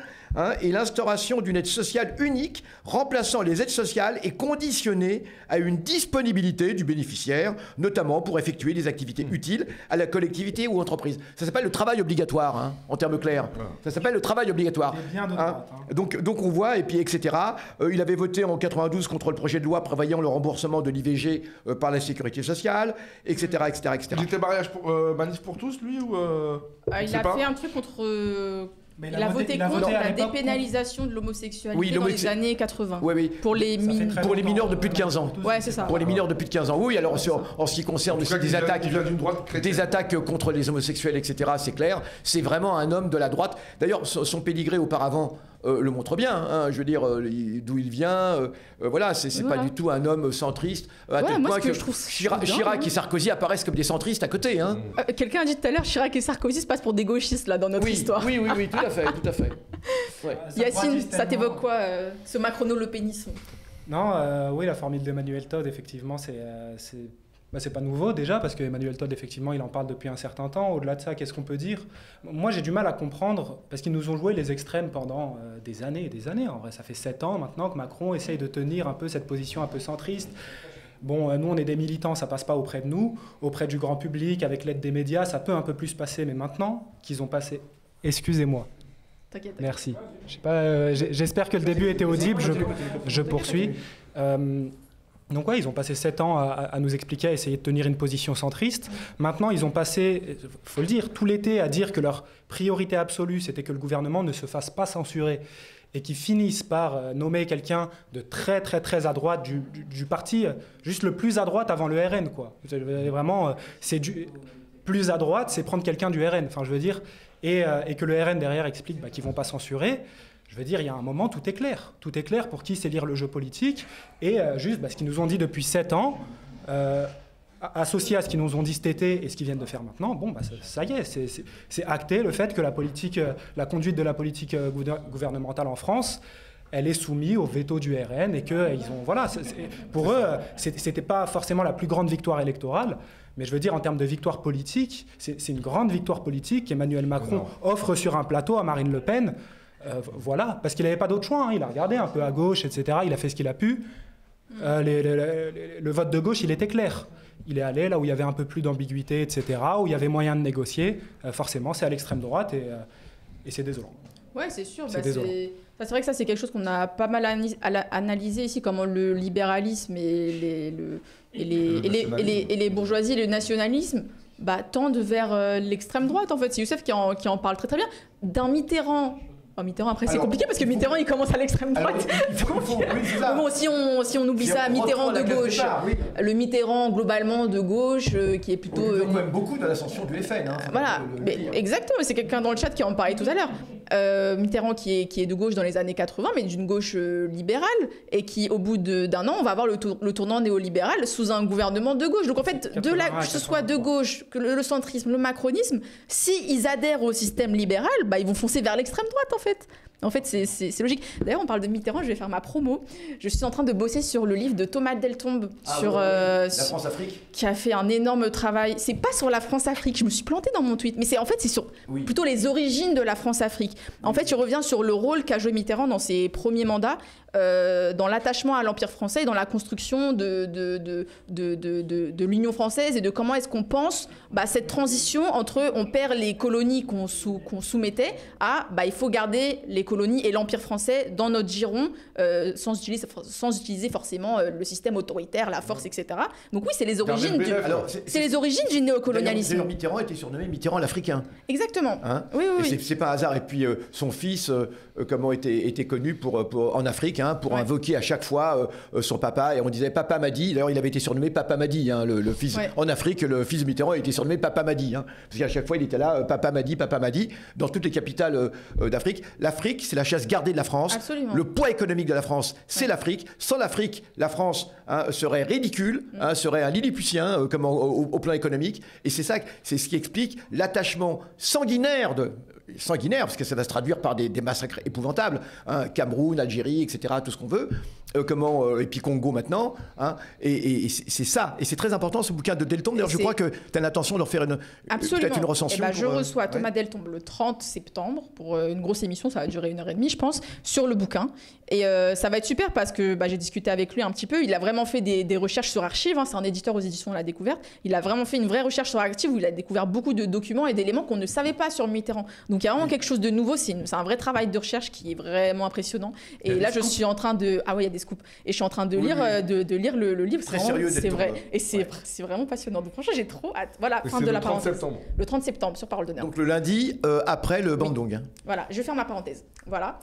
et l'instauration d'une aide sociale unique remplaçant les aides sociales et conditionnée à une disponibilité du bénéficiaire, notamment pour effectuer des activités utiles à la collectivité ou entreprise. Ça s'appelle le travail obligatoire, en termes clairs. Ça s'appelle le travail obligatoire. Bien de droite, Donc on voit, et puis etc. Il avait voté en 92 contre le projet de loi prévoyant le remboursement de l'IVG par la sécurité sociale, etc. Il était manif pour tous, lui, ou il a fait un truc contre... Il a voté contre la dépénalisation de l'homosexualité dans les années 80. Pour les mineurs de plus de 15 ans. Ouais, c'est ça. Pour les mineurs de plus de 15 ans. Oui, alors en ce qui concerne aussi des attaques contre les homosexuels, etc., c'est clair. C'est vraiment un homme de la droite. D'ailleurs, son pédigré auparavant le montre bien. Je veux dire, d'où il vient. Voilà, c'est pas du tout un homme centriste. À tel point que Chirac et Sarkozy apparaissent comme des centristes à côté. Quelqu'un a dit tout à l'heure, Chirac et Sarkozy se passent pour des gauchistes là, dans notre histoire. Oui, tout à fait. Ouais. Yacine, ça t'évoque quoi, ce macrono-lepénisme? Non, oui, la formule d'Emmanuel Todd, effectivement, c'est pas nouveau déjà, parce que Emmanuel Todd, effectivement, il en parle depuis un certain temps. Au-delà de ça, qu'est-ce qu'on peut dire? Moi, j'ai du mal à comprendre, parce qu'ils nous ont joué les extrêmes pendant des années et des années. En vrai, ça fait 7 ans maintenant que Macron essaye de tenir un peu cette position un peu centriste. Bon, nous, on est des militants, ça passe pas auprès de nous. Auprès du grand public, avec l'aide des médias, ça peut un peu plus passer. Mais maintenant qu'ils ont passé... Excusez-moi. T'inquiète. Merci. J'espère que le début était audible. Je poursuis. Donc ouais, ils ont passé 7 ans à nous expliquer, à essayer de tenir une position centriste. Maintenant, ils ont passé, il faut le dire, tout l'été à dire que leur priorité absolue, c'était que le gouvernement ne se fasse pas censurer et qu'ils finissent par nommer quelqu'un de très très très à droite du parti, juste le plus à droite avant le RN, quoi. Vraiment, plus à droite, c'est prendre quelqu'un du RN, enfin je veux dire, et que le RN derrière explique qu'ils ne vont pas censurer. Je veux dire, il y a un moment, tout est clair. Tout est clair pour qui sait lire le jeu politique. Et juste ce qu'ils nous ont dit depuis 7 ans, associé à ce qu'ils nous ont dit cet été et ce qu'ils viennent de faire maintenant, ça y est, c'est acté le fait que la conduite de la politique gouvernementale en France, elle est soumise au veto du RN et que pour eux, c'était pas forcément la plus grande victoire électorale. Mais je veux dire, en termes de victoire politique, c'est une grande victoire politique qu'Emmanuel Macron offre sur un plateau à Marine Le Pen. Parce qu'il n'avait pas d'autre choix, hein. Il a regardé un peu à gauche, etc. Il a fait ce qu'il a pu. Le vote de gauche, il était clair. Il est allé là où il y avait un peu plus d'ambiguïté, etc., où il y avait moyen de négocier. Forcément, c'est à l'extrême droite et c'est désolant. Ouais, c'est sûr. C'est vrai que ça, c'est quelque chose qu'on a pas mal analysé ici, comment le libéralisme et les bourgeoisies, le nationalisme tendent vers l'extrême droite. En fait, c'est Youssef qui en parle très très bien. D'un Mitterrand... Mitterrand, après, c'est compliqué parce que Mitterrand, il commence à l'extrême droite. Si on oublie ça, Mitterrand de gauche, le Mitterrand globalement de gauche, qui est plutôt... On quand même beaucoup de l'ascension du FN. Hein, exactement, c'est quelqu'un dans le chat qui en parlait tout à l'heure. Mitterrand qui est de gauche dans les années 80, mais d'une gauche libérale, et qui, au bout d'un an, on va avoir le tournant néolibéral sous un gouvernement de gauche. Donc en fait, que ce soit de gauche, que le centrisme, le macronisme, s'ils adhèrent au système libéral, ils vont foncer vers l'extrême droite, En fait, c'est logique. D'ailleurs, on parle de Mitterrand, je vais faire ma promo. Je suis en train de bosser sur le livre de Thomas Deltombe sur la France-Afrique, qui a fait un énorme travail. C'est pas sur la France-Afrique, je me suis plantée dans mon tweet, mais c'est sur plutôt les origines de la France-Afrique. En fait, je reviens sur le rôle qu'a joué Mitterrand dans ses premiers mandats, dans l'attachement à l'Empire français et dans la construction de l'Union française et de comment est-ce qu'on pense cette transition entre on perd les colonies qu'on soumettait à il faut garder les colonies et l'Empire français dans notre giron sans utiliser forcément le système autoritaire, la force, etc. Donc oui, c'est les origines du néocolonialisme. D'ailleurs, Mitterrand était surnommé Mitterrand l'Africain. Exactement. Hein, oui. C'est pas un hasard. Et puis son fils, était connu en Afrique, pour invoquer à chaque fois son papa. Et on disait Papa Madi. D'ailleurs, il avait été surnommé Papa Madi, le fils. Ouais. En Afrique, le fils de Mitterrand a été surnommé Papa Madi. Parce qu'à chaque fois, il était là, Papa Madi, dans toutes les capitales d'Afrique. L'Afrique, c'est la chasse gardée de la France. Absolument. Le poids économique de la France, c'est l'Afrique. Sans l'Afrique, la France serait ridicule, serait un Lilliputien au plan économique. Et c'est ce qui explique l'attachement sanguinaire, parce que ça va se traduire par des massacres épouvantables, Cameroun, Algérie, etc., tout ce qu'on veut, et puis Congo maintenant, et c'est ça, et c'est très important ce bouquin de Deltombe. D'ailleurs, je crois que tu as l'intention de refaire peut-être une recension. Je reçois Thomas Deltombe le 30 septembre pour une grosse émission, ça va durer 1h30 je pense, sur le bouquin, et ça va être super parce que j'ai discuté avec lui un petit peu, il a vraiment fait des recherches sur archives, c'est un éditeur aux éditions La Découverte, il a vraiment fait une vraie recherche sur archives où il a découvert beaucoup de documents et d'éléments qu'on ne savait pas sur Mitterrand. Donc il y a vraiment quelque chose de nouveau, c'est un vrai travail de recherche qui est vraiment impressionnon. Et là, je suis en train de... Ah oui, il y a des scoops. Et je suis en train de lire le livre. Très sérieux, c'est vrai. Et c'est vraiment passionnant. Donc franchement, j'ai trop hâte. Voilà, fin de la parenthèse. Le 30 septembre, sur Parole d'honneur. Donc le lundi, après le Bandung. Voilà, je vais faire ma parenthèse. Voilà.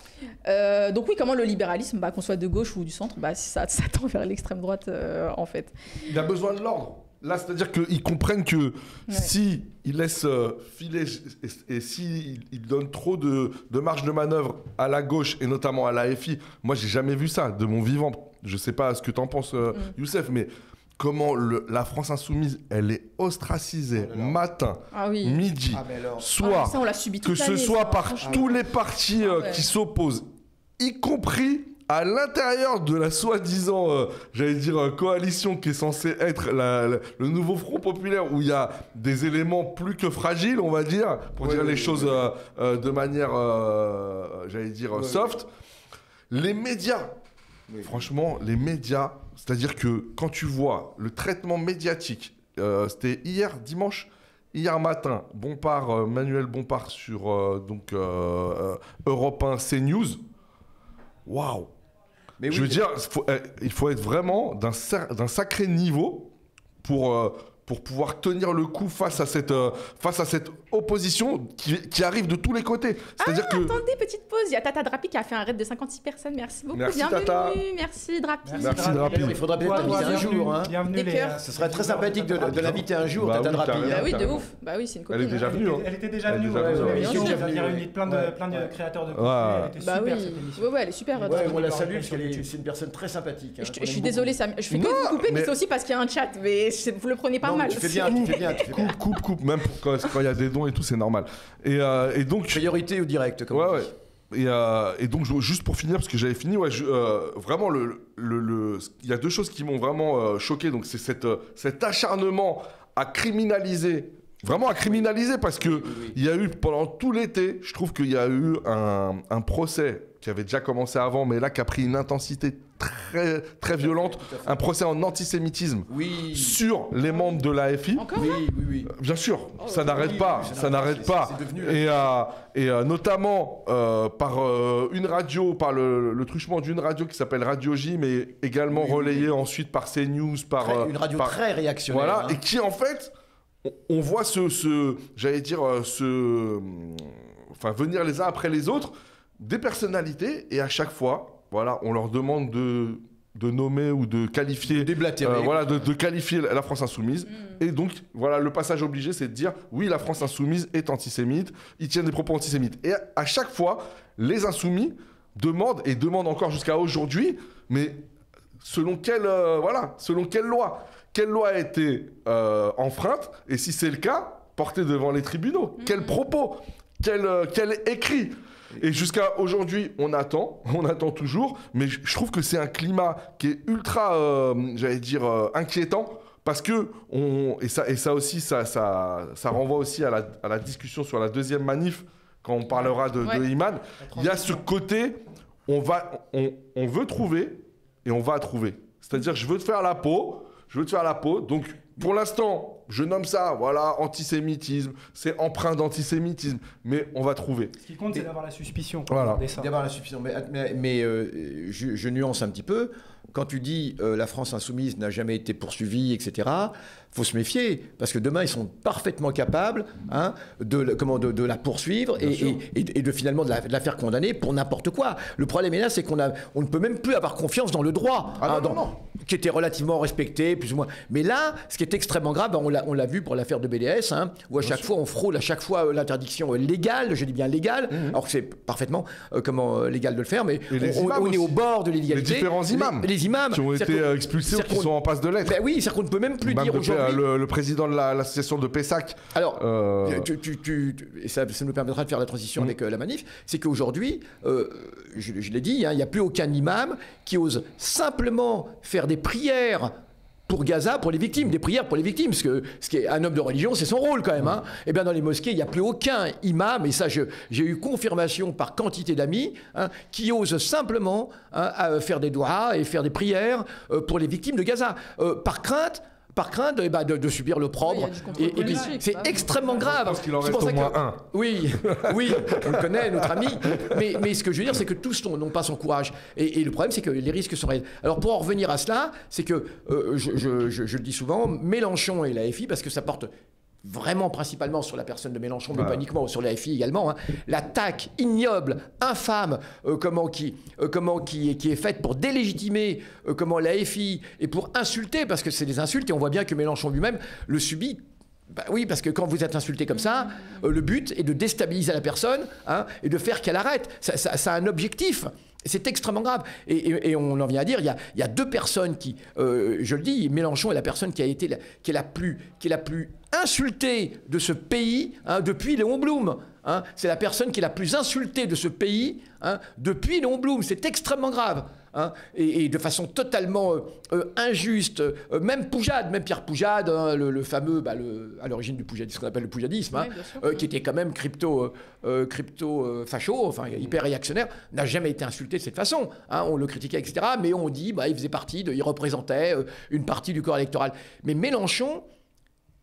Donc oui, comment le libéralisme, qu'on soit de gauche ou du centre, ça tend vers l'extrême droite, en fait. Il a besoin de l'ordre. Là, c'est-à-dire qu'ils comprennent que si ils laissent filer et si ils donnent trop de marge de manœuvre à la gauche et notamment à l'AFI, moi, j'ai jamais vu ça de mon vivant. Je sais pas ce que t'en penses, Youssef, mais comment la France insoumise, elle est ostracisée matin, midi, soir, ça, on l'a subi toute que ce soit par tous les partis qui s'opposent, y compris à l'intérieur de la soi-disant, j'allais dire, coalition qui est censée être le nouveau Front Populaire, où il y a des éléments plus que fragiles, on va dire, pour dire les choses de manière, j'allais dire, soft. Les médias, franchement, les médias, c'est-à-dire que quand tu vois le traitement médiatique, c'était dimanche, hier matin, Manuel Bompard sur Europe 1 CNews. Waouh! Je veux dire, il faut être vraiment d'un sacré niveau pour pouvoir tenir le coup face à cette opposition qui arrive de tous les côtés. Attendez, petite pause. Il y a Tata Drapi qui a fait un raid de 56 personnes. Merci beaucoup. Merci, bienvenue. Tata. Merci Drapi. Merci Drapi. Il faudra peut-être l'inviter un jour. Hein. Bienvenue, Ce serait très sympathique de l'inviter un jour, Tata Drapi. Bah oui, de ouf. Bah oui, c'est une copine. Elle est déjà venue. Elle était déjà venue. Elle a réuni plein de créateurs de contenu. Elle était super, cette émission. Ouais, elle est super. On la salue parce qu'elle c'est une personne très sympathique. Je suis désolée, je fais que vous couper, mais c'est aussi parce qu'il y a un chat. Mais vous le prenez pas mal. Tu fais bien. Coupe, même quand il y a des dons et tout, c'est normal. Et donc priorité au direct, comme on dit. Et donc juste pour finir, parce que j'avais fini, vraiment il y a deux choses qui m'ont vraiment choqué. Donc c'est cet acharnement à criminaliser. Vraiment à criminaliser, parce que il y a eu pendant tout l'été, je trouve qu'il y a eu un procès qui avait déjà commencé avant, mais là qui a pris une intensité très, très violente, un procès en antisémitisme sur les membres de l'AFI. Encore oui. Bien sûr, ça n'arrête pas, et notamment par une radio, par le truchement d'une radio qui s'appelle Radio J, mais également relayée ensuite par CNews, une radio très réactionnaire. Voilà, et qui en fait, on voit venir les uns après les autres des personnalités, et à chaque fois, voilà, on leur demande de nommer ou de qualifier, de qualifier la France insoumise. Et donc, voilà, le passage obligé, c'est de dire oui, la France insoumise est antisémite, ils tiennent des propos antisémites. Et à chaque fois, les insoumis demandent encore jusqu'à aujourd'hui, mais selon quelle loi? Quelle loi a été enfreinte? Et si c'est le cas, portée devant les tribunaux. Quels propos? Quel écrit? Et jusqu'à aujourd'hui, on attend toujours, mais je trouve que c'est un climat qui est ultra, inquiétant, parce que ça aussi, ça renvoie aussi à la discussion sur la deuxième manif, quand on parlera de Iman. Il y a ce côté, on veut trouver, et on va trouver. C'est-à-dire, je veux te faire la peau, donc pour l'instant, je nomme ça, antisémitisme, c'est empreint d'antisémitisme, mais on va trouver. Ce qui compte, c'est d'avoir la suspicion. D'avoir la suspicion, mais je nuance un petit peu. Quand tu dis la France insoumise n'a jamais été poursuivie, etc., faut se méfier, parce que demain, ils sont parfaitement capables de la poursuivre et de finalement de la faire condamner pour n'importe quoi. Le problème est là, c'est qu'on ne peut même plus avoir confiance dans le droit, qui était relativement respecté, plus ou moins. Mais là, ce qui est extrêmement grave, on l'a vu pour l'affaire de BDS, où à chaque fois, on frôle l'interdiction légale, je dis bien légale, alors que c'est parfaitement légal de le faire, mais on est au bord de l'illégalité. Les différents imams. Les imams qui ont été expulsés ou qui sont en passe de lettres. Ben oui, c'est-à-dire qu'on ne peut même plus dire aujourd'hui. Le président de l'association de Pessac. Alors, et ça nous permettra de faire la transition avec la manif, c'est qu'aujourd'hui, je l'ai dit, il n'y a plus aucun imam qui ose simplement faire des prières pour Gaza, pour les victimes, des prières pour les victimes, parce que ce qui est un homme de religion, c'est son rôle quand même. Et bien dans les mosquées, il n'y a plus aucun imam, et ça j'ai eu confirmation par quantité d'amis, qui ose simplement faire des doigts et faire des prières pour les victimes de Gaza, par crainte de subir l'opprobre. Et puis c'est extrêmement grave. Parce qu'il en reste au moins un. Oui, on le connaît, notre ami. Mais ce que je veux dire, c'est que tous n'ont pas son courage. Et le problème, c'est que les risques sont réels. Alors pour en revenir à cela, c'est que, je le dis souvent, Mélenchon et l'AFI, parce que ça porte vraiment principalement sur la personne de Mélenchon, mais pas uniquement, sur l'AFI également, l'attaque ignoble, infâme, qui est faite pour délégitimer l'AFI et pour insulter, parce que c'est des insultes, et on voit bien que Mélenchon lui-même le subit. Bah oui, parce que quand vous êtes insulté comme ça, le but est de déstabiliser la personne et de faire qu'elle arrête. Ça a un objectif. C'est extrêmement grave. Et on en vient à dire, il y a deux personnes qui, je le dis, Mélenchon est la personne qui est la plus insultée de ce pays depuis Léon Blum. C'est la personne qui est la plus insultée de ce pays depuis Léon Blum. C'est extrêmement grave. hein, et de façon totalement injuste. Même Pierre Poujade, hein, le fameux, à l'origine du poujadisme, ce qu'on appelle le poujadisme, hein, qui était quand même crypto-facho, enfin hyper réactionnaire, n'a jamais été insulté de cette façon. Hein, on le critiquait, etc. Mais on dit, il faisait partie il représentait une partie du corps électoral. Mais Mélenchon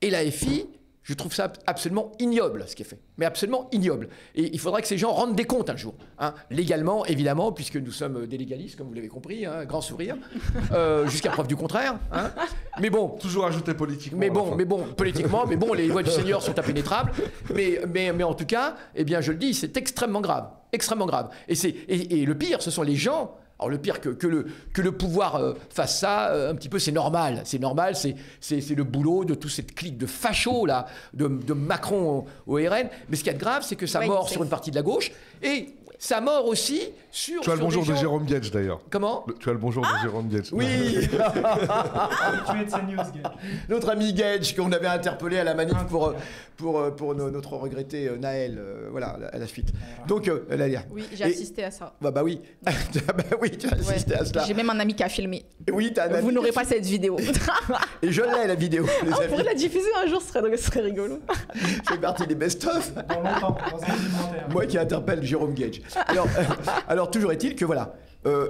et la FI, je trouve ça absolument ignoble, ce qui est fait. Mais absolument ignoble. Et il faudrait que ces gens rendent des comptes un jour. Hein, légalement, évidemment, puisque nous sommes des légalistes, comme vous l'avez compris, hein, grand sourire, jusqu'à preuve du contraire. Hein. Mais bon... Toujours ajouté politiquement. Politiquement, les voies du Seigneur sont impénétrables. Mais en tout cas, eh bien, je le dis, c'est extrêmement grave. Extrêmement grave. Et le pire, ce sont les gens... Alors le pire que le pouvoir fasse ça, un petit peu, c'est normal. C'est normal, c'est le boulot de toute cette clique de fachos, là, de Macron au RN. Mais ce qu'il y a de grave, c'est que ça mord sur une partie de la gauche et ça mord aussi sur... Tu as le bonjour de Jérôme Guedj, d'ailleurs. Comment ? Tu as le bonjour de Jérôme Guedj. Oui. Notre ami Guedj, qu'on avait interpellé à la manif pour notre regretté Naël, voilà, à la suite. Donc, oui, j'ai assisté à ça. Bah oui. Oui, tu as assisté à cela. J'ai même un ami qui a filmé. Oui, t'as un ami. Vous n'aurez pas cette vidéo. Et je l'ai, la vidéo. On pourrait la diffuser un jour, ce serait rigolo. C'est parti des best-of. Dans longtemps, dans un documentaire. Moi qui interpelle Jérôme Guedj. Alors toujours est-il que voilà,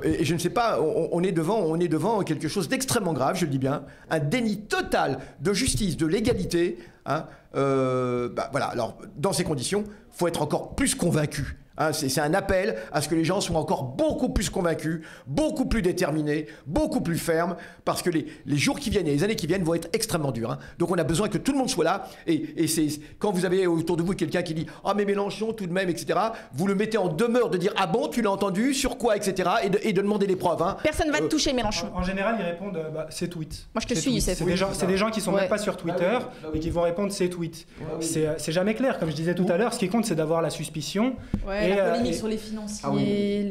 et je ne sais pas, on est devant quelque chose d'extrêmement grave, je le dis bien, un déni total de justice, de légalité. Hein, voilà. Alors dans ces conditions, il faut être encore plus convaincu. Hein, c'est un appel à ce que les gens soient encore beaucoup plus convaincus, beaucoup plus déterminés, beaucoup plus fermes, parce que les jours qui viennent et les années qui viennent vont être extrêmement durs. Hein. Donc on a besoin que tout le monde soit là. Et c'est quand vous avez autour de vous quelqu'un qui dit « Ah mais Mélenchon tout de même, etc. » Vous le mettez en demeure de dire « Ah bon, tu l'as entendu, sur quoi, etc. » et de demander les preuves. Hein. Personne ne va te toucher, Mélenchon. En général, ils répondent c'est tweet. Moi je te suis, c'est des gens qui sont même pas sur Twitter et qui vont répondre c'est tweet. C'est jamais clair, comme je disais tout à l'heure. Ce qui compte, c'est d'avoir la suspicion. Ouais, la polémique sur les financiers.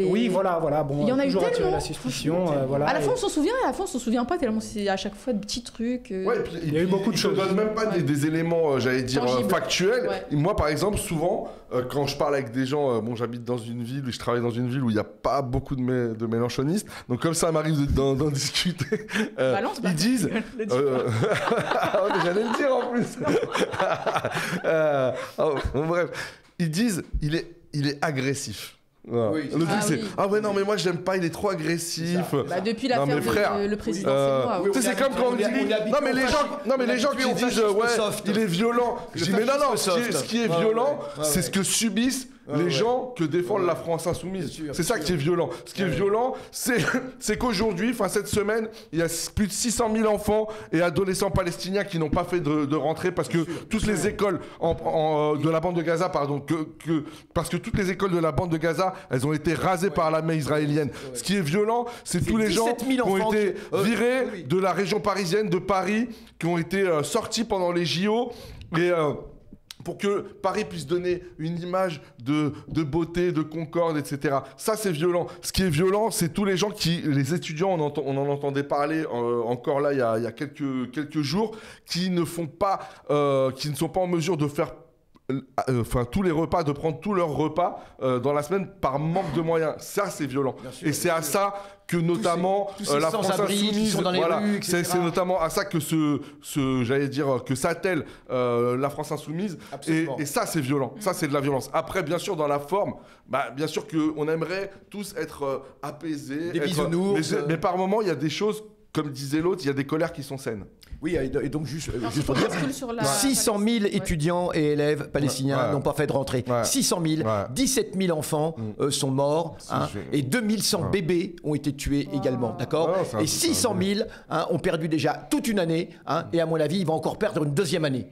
Oui, voilà. Bon, il y en a eu toujours tellement. La suspicion, voilà. À la fin, on s'en souvient, et à la fin, on s'en souvient pas tellement. C'est à chaque fois de petits trucs. Ouais, il y a eu beaucoup de choses. Je ne donne même pas des éléments, j'allais dire, factuels. Ouais. Moi, par exemple, souvent, quand je parle avec des gens, j'habite dans une ville, je travaille dans une ville où il n'y a pas beaucoup de mélenchonistes. Donc, comme ça m'arrive d'en discuter, ils disent. J'allais le dire en plus. Bref, ils disent, il est agressif. Voilà. Oui, le truc c'est ouais non mais moi j'aime pas, il est trop agressif. Depuis l'affaire le président c'est moi. C'est comme quand on dit les gens qui disent il est violent. Je dis mais non ce qui est violent c'est ce que subissent les gens que défendent la France insoumise. C'est ça qui est violent. Ce qui est violent, c'est qu'aujourd'hui, cette semaine, il y a plus de 600 000 enfants et adolescents palestiniens qui n'ont pas fait de rentrée parce que toutes les écoles de la bande de Gaza, parce que toutes les écoles de la bande de Gaza, elles ont été rasées par l'armée israélienne. Ce qui est violent, c'est tous les gens qui ont été virés de la région parisienne, de Paris, qui ont été sortis pendant les JO et pour que Paris puisse donner une image de beauté, de concorde, etc. Ça, c'est violent. Ce qui est violent, c'est tous les gens les étudiants, on en entendait parler encore là, il y a quelques jours, qui ne sont pas en mesure de faire tous les repas, de prendre tous leurs repas dans la semaine par manque de moyens. Ça, c'est violent. Et c'est à ça que notamment la France insoumise, c'est notamment à ça que j'allais dire que s'attelle la France insoumise. Et ça, c'est violent. Ça, c'est de la violence. Après, bien sûr, dans la forme, bien sûr qu'on aimerait tous être apaisés. Des bisounours. Mais par moments, il y a des choses, comme disait l'autre, il y a des colères qui sont saines. Oui, et donc juste pour dire, 600 000 étudiants et élèves palestiniens n'ont pas fait de rentrée. 600 000, 17 000 enfants sont morts, et 2100 bébés ont été tués également, d'accord ? Et 600 000 ont perdu déjà toute une année, et à mon avis, ils vont encore perdre une deuxième année.